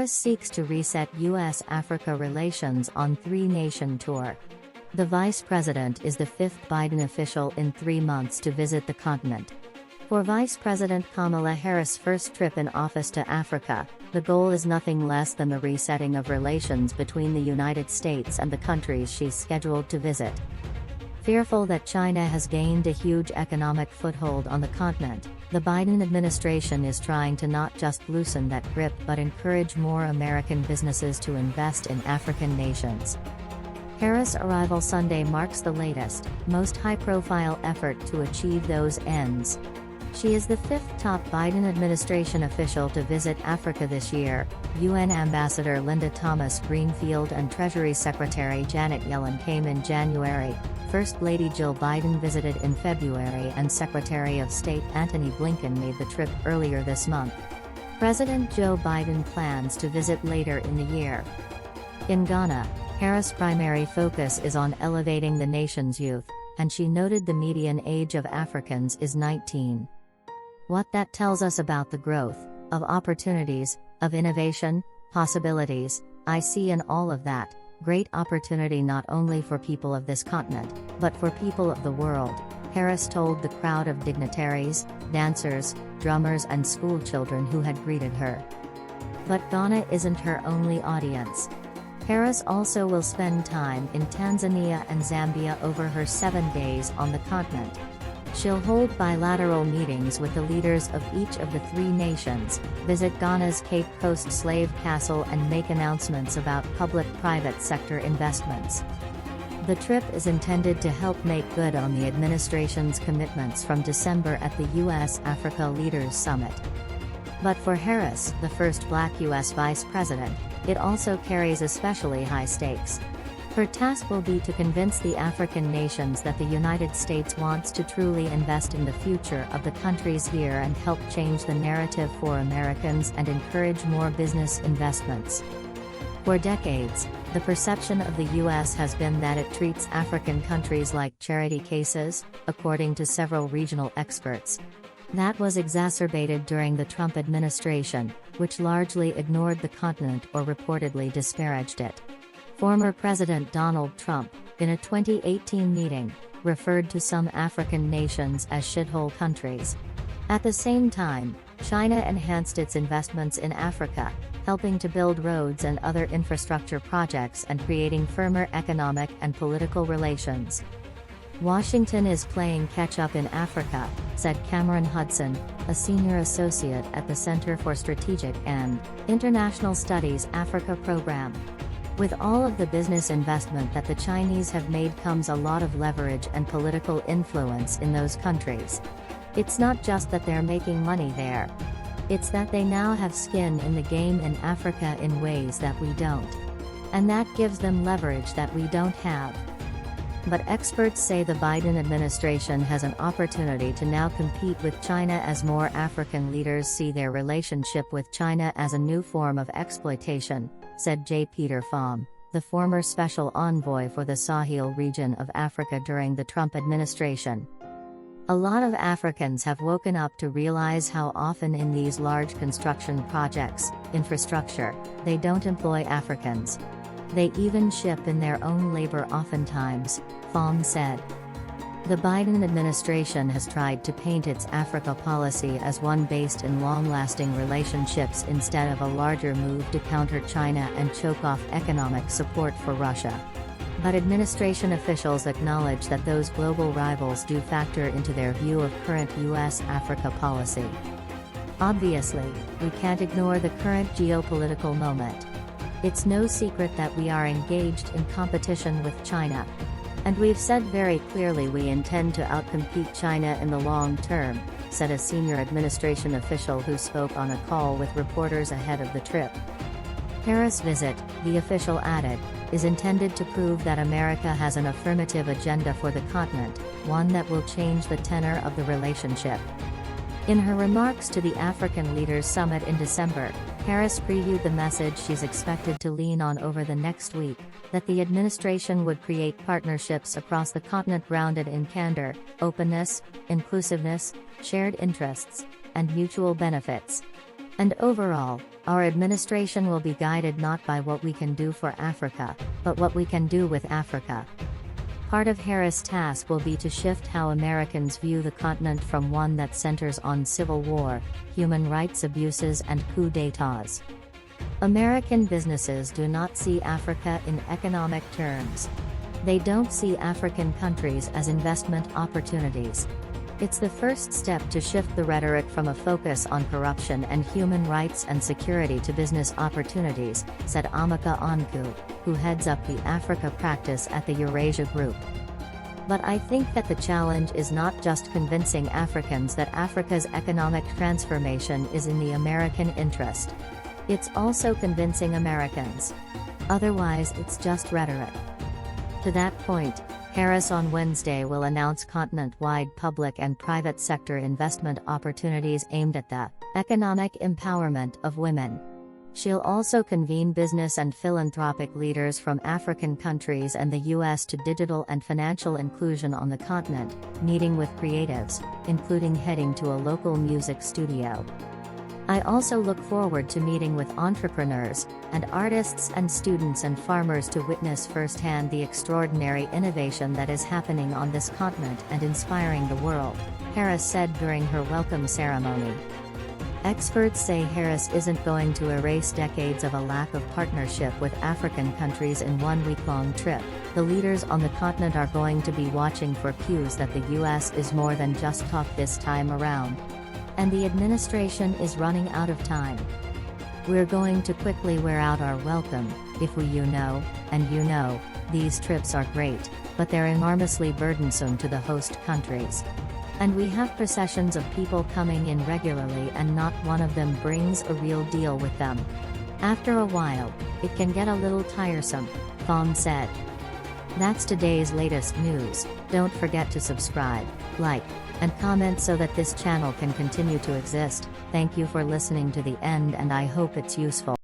Harris seeks to reset U.S. Africa relations on three-nation tour. The vice president is the fifth Biden official in 3 months to visit the continent. For Vice President Kamala Harris' first trip in office to Africa, the goal is nothing less than the resetting of relations between the United States and the countries she's scheduled to visit. Fearful that China has gained a huge economic foothold on the continent, the Biden administration is trying to not just loosen that grip but encourage more American businesses to invest in African nations. Harris' arrival Sunday marks the latest, most high-profile effort to achieve those ends. She is the fifth top Biden administration official to visit Africa this year. UN Ambassador Linda Thomas-Greenfield and Treasury Secretary Janet Yellen came in January, First Lady Jill Biden visited in February, and Secretary of State Antony Blinken made the trip earlier this month. President Joe Biden plans to visit later in the year. In Ghana, Harris' primary focus is on elevating the nation's youth, and she noted the median age of Africans is 19. What that tells us about the growth, of opportunities, of innovation, possibilities, I see in all of that, great opportunity not only for people of this continent, but for people of the world, Harris told the crowd of dignitaries, dancers, drummers and school children who had greeted her. But Ghana isn't her only audience. Harris also will spend time in Tanzania and Zambia over her 7 days on the continent. She'll hold bilateral meetings with the leaders of each of the three nations, visit Ghana's Cape Coast slave castle and make announcements about public-private sector investments. The trip is intended to help make good on the administration's commitments from December at the U.S. Africa Leaders Summit. But for Harris, the first Black U.S. vice president, it also carries especially high stakes. Her task will be to convince the African nations that the United States wants to truly invest in the future of the countries here and help change the narrative for Americans and encourage more business investments. For decades, the perception of the U.S. has been that it treats African countries like charity cases, according to several regional experts. That was exacerbated during the Trump administration, which largely ignored the continent or reportedly disparaged it. Former President Donald Trump, in a 2018 meeting, referred to some African nations as shithole countries. At the same time, China enhanced its investments in Africa, helping to build roads and other infrastructure projects and creating firmer economic and political relations. Washington is playing catch-up in Africa, said Cameron Hudson, a senior associate at the Center for Strategic and International Studies Africa program. With all of the business investment that the Chinese have made comes a lot of leverage and political influence in those countries. It's not just that they're making money there. It's that they now have skin in the game in Africa in ways that we don't. And that gives them leverage that we don't have. But experts say the Biden administration has an opportunity to now compete with China as more African leaders see their relationship with China as a new form of exploitation, said J. Peter Pham, the former special envoy for the Sahel region of Africa during the Trump administration. A lot of Africans have woken up to realize how often in these large construction projects, infrastructure, they don't employ Africans. They even ship in their own labor oftentimes, Pham said. The Biden administration has tried to paint its Africa policy as one based in long-lasting relationships instead of a larger move to counter China and choke off economic support for Russia. But administration officials acknowledge that those global rivals do factor into their view of current U.S. Africa policy. Obviously, we can't ignore the current geopolitical moment. It's no secret that we are engaged in competition with China. And we've said very clearly we intend to outcompete China in the long term, said a senior administration official who spoke on a call with reporters ahead of the trip. Harris' visit, the official added, is intended to prove that America has an affirmative agenda for the continent, one that will change the tenor of the relationship. In her remarks to the African Leaders Summit in December, Harris previewed the message she's expected to lean on over the next week, that the administration would create partnerships across the continent grounded in candor, openness, inclusiveness, shared interests, and mutual benefits. And overall, our administration will be guided not by what we can do for Africa, but what we can do with Africa. Part of Harris' task will be to shift how Americans view the continent from one that centers on civil war, human rights abuses and coups d'états. American businesses do not see Africa in economic terms. They don't see African countries as investment opportunities. It's the first step to shift the rhetoric from a focus on corruption and human rights and security to business opportunities, said Amaka Onku, who heads up the Africa practice at the Eurasia Group. But I think that the challenge is not just convincing Africans that Africa's economic transformation is in the American interest. It's also convincing Americans. Otherwise, it's just rhetoric. To that point, Harris on Wednesday will announce continent-wide public and private sector investment opportunities aimed at the economic empowerment of women. She'll also convene business and philanthropic leaders from African countries and the U.S. to digital and financial inclusion on the continent, meeting with creatives, including heading to a local music studio. I also look forward to meeting with entrepreneurs, and artists and students and farmers to witness firsthand the extraordinary innovation that is happening on this continent and inspiring the world, Harris said during her welcome ceremony. Experts say Harris isn't going to erase decades of a lack of partnership with African countries in one week-long trip. The leaders on the continent are going to be watching for cues that the U.S. is more than just talk this time around. And the administration is running out of time. We're going to quickly wear out our welcome, if we these trips are great, but they're enormously burdensome to the host countries. And we have processions of people coming in regularly and not one of them brings a real deal with them. After a while, it can get a little tiresome, Pham said. That's today's latest news. Don't forget to subscribe, like, and comment so that this channel can continue to exist. Thank you for listening to the end and I hope it's useful.